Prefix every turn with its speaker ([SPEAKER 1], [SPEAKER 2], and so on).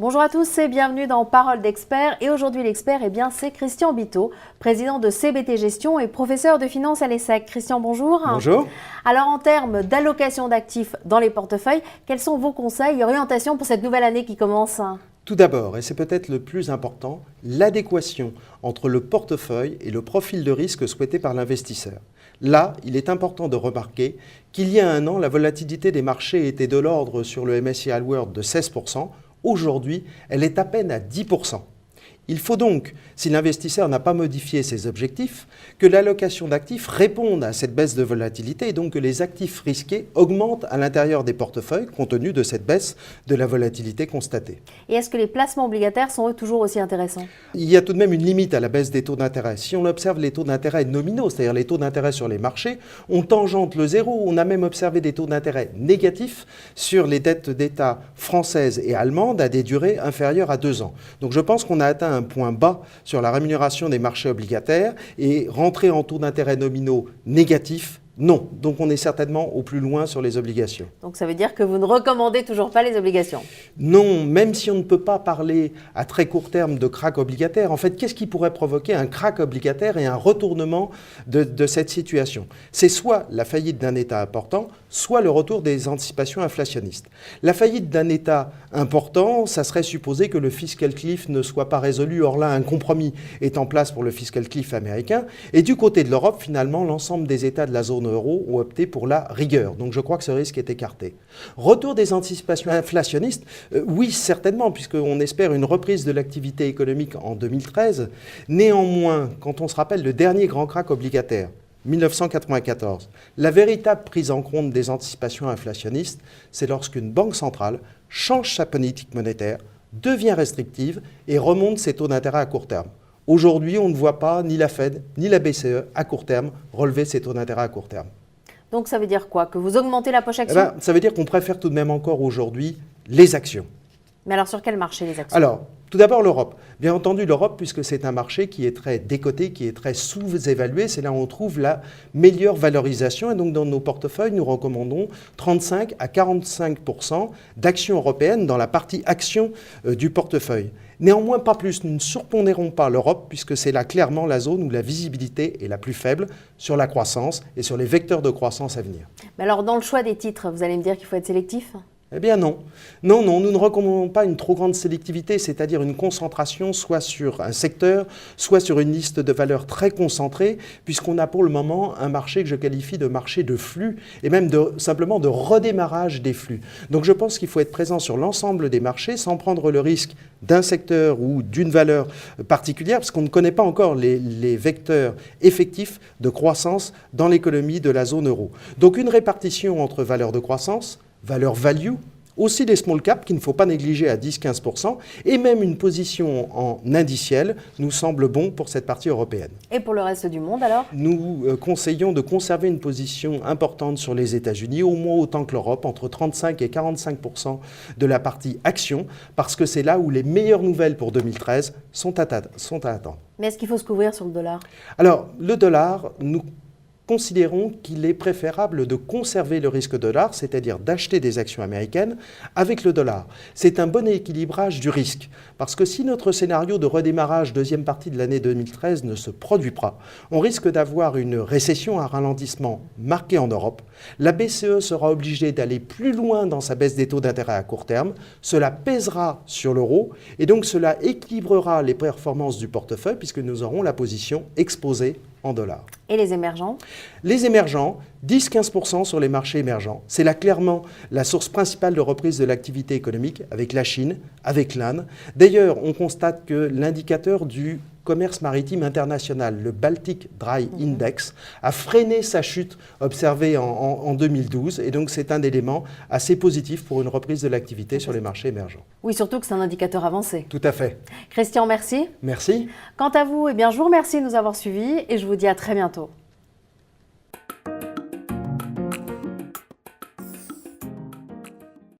[SPEAKER 1] Bonjour à tous et bienvenue dans Parole d'expert. Et aujourd'hui l'expert, c'est Christian Biteau, président de CBT Gestion et professeur de finance à l'ESSEC. Christian, bonjour.
[SPEAKER 2] Bonjour.
[SPEAKER 1] Alors en termes d'allocation d'actifs dans les portefeuilles, quels sont vos conseils et orientations pour cette nouvelle année qui commence?
[SPEAKER 2] Tout d'abord, et c'est peut-être le plus important, l'adéquation entre le portefeuille et le profil de risque souhaité par l'investisseur. Là, il est important de remarquer qu'il y a un an, la volatilité des marchés était de l'ordre sur le MSCI World de 16%. Aujourd'hui, elle est à peine à 10%. Il faut donc, si l'investisseur n'a pas modifié ses objectifs, que l'allocation d'actifs réponde à cette baisse de volatilité et donc que les actifs risqués augmentent à l'intérieur des portefeuilles compte tenu de cette baisse de la volatilité constatée.
[SPEAKER 1] Et est-ce que les placements obligataires sont eux toujours aussi intéressants?
[SPEAKER 2] Il y a tout de même une limite à la baisse des taux d'intérêt. Si on observe les taux d'intérêt nominaux, c'est-à-dire les taux d'intérêt sur les marchés, on tangente le zéro. On a même observé des taux d'intérêt négatifs sur les dettes d'État françaises et allemandes à des durées inférieures à 2 ans. Donc je pense qu'on a atteint un point bas sur la rémunération des marchés obligataires et rentrer en taux d'intérêt nominaux négatifs, non. Donc on est certainement au plus loin sur les obligations.
[SPEAKER 1] Donc ça veut dire que vous ne recommandez toujours pas les obligations?
[SPEAKER 2] Non, même si on ne peut pas parler à très court terme de krach obligataire, en fait, qu'est-ce qui pourrait provoquer un krach obligataire et un retournement de cette situation? C'est soit la faillite d'un État important, soit le retour des anticipations inflationnistes. La faillite d'un État important, ça serait supposer que le fiscal cliff ne soit pas résolu. Or là, un compromis est en place pour le fiscal cliff américain. Et du côté de l'Europe, finalement, l'ensemble des États de la zone euro ont opté pour la rigueur. Donc je crois que ce risque est écarté. Retour des anticipations inflationnistes, oui, certainement, puisqu'on espère une reprise de l'activité économique en 2013. Néanmoins, quand on se rappelle le dernier grand krach obligataire, 1994. La véritable prise en compte des anticipations inflationnistes, c'est lorsqu'une banque centrale change sa politique monétaire, devient restrictive et remonte ses taux d'intérêt à court terme. Aujourd'hui, on ne voit pas ni la Fed ni la BCE à court terme relever ses taux d'intérêt à court terme.
[SPEAKER 1] Donc ça veut dire quoi? Que vous augmentez la poche action?
[SPEAKER 2] Ça veut dire qu'on préfère tout de même encore aujourd'hui les actions.
[SPEAKER 1] Mais alors sur quel marché les actions?
[SPEAKER 2] Alors, tout d'abord l'Europe. Bien entendu l'Europe, puisque c'est un marché qui est très décoté, qui est très sous-évalué. C'est là où on trouve la meilleure valorisation. Et donc dans nos portefeuilles, nous recommandons 35 à 45% d'actions européennes dans la partie actions du portefeuille. Néanmoins, pas plus. Nous ne surpondérons pas l'Europe, puisque c'est là clairement la zone où la visibilité est la plus faible sur la croissance et sur les vecteurs de croissance à venir.
[SPEAKER 1] Mais alors dans le choix des titres, vous allez me dire qu'il faut être sélectif?
[SPEAKER 2] Eh bien non. Non, nous ne recommandons pas une trop grande sélectivité, c'est-à-dire une concentration soit sur un secteur, soit sur une liste de valeurs très concentrée, puisqu'on a pour le moment un marché que je qualifie de marché de flux, et même simplement de redémarrage des flux. Donc je pense qu'il faut être présent sur l'ensemble des marchés sans prendre le risque d'un secteur ou d'une valeur particulière, parce qu'on ne connaît pas encore les vecteurs effectifs de croissance dans l'économie de la zone euro. Donc une répartition entre valeurs de croissance, valeur value, aussi des small caps qu'il ne faut pas négliger à 10-15%, et même une position en indiciel nous semble bon pour cette partie européenne.
[SPEAKER 1] Et pour le reste du monde alors?
[SPEAKER 2] Nous conseillons de conserver une position importante sur les États-Unis, au moins autant que l'Europe, entre 35 et 45% de la partie action, parce que c'est là où les meilleures nouvelles pour 2013 sont à attendre.
[SPEAKER 1] Mais est-ce qu'il faut se couvrir sur le dollar?
[SPEAKER 2] Alors, le dollar, nous considérons qu'il est préférable de conserver le risque dollar, c'est-à-dire d'acheter des actions américaines avec le dollar. C'est un bon équilibrage du risque, parce que si notre scénario de redémarrage deuxième partie de l'année 2013 ne se produit pas, on risque d'avoir une récession, un ralentissement marqué en Europe. La BCE sera obligée d'aller plus loin dans sa baisse des taux d'intérêt à court terme. Cela pèsera sur l'euro et donc cela équilibrera les performances du portefeuille puisque nous aurons la position exposée en dollars.
[SPEAKER 1] Et les émergents?
[SPEAKER 2] Les émergents, 10-15% sur les marchés émergents. C'est là clairement la source principale de reprise de l'activité économique avec la Chine, avec l'Inde. D'ailleurs, on constate que l'indicateur du commerce maritime international, le Baltic Dry Index, a freiné sa chute observée en 2012. Et donc, c'est un élément assez positif pour une reprise de l'activité sur les marchés émergents.
[SPEAKER 1] Oui, surtout que c'est un indicateur avancé.
[SPEAKER 2] Tout à fait.
[SPEAKER 1] Christian, merci.
[SPEAKER 2] Merci.
[SPEAKER 1] Quant à vous, je vous remercie de nous avoir suivis et je vous dis à très bientôt.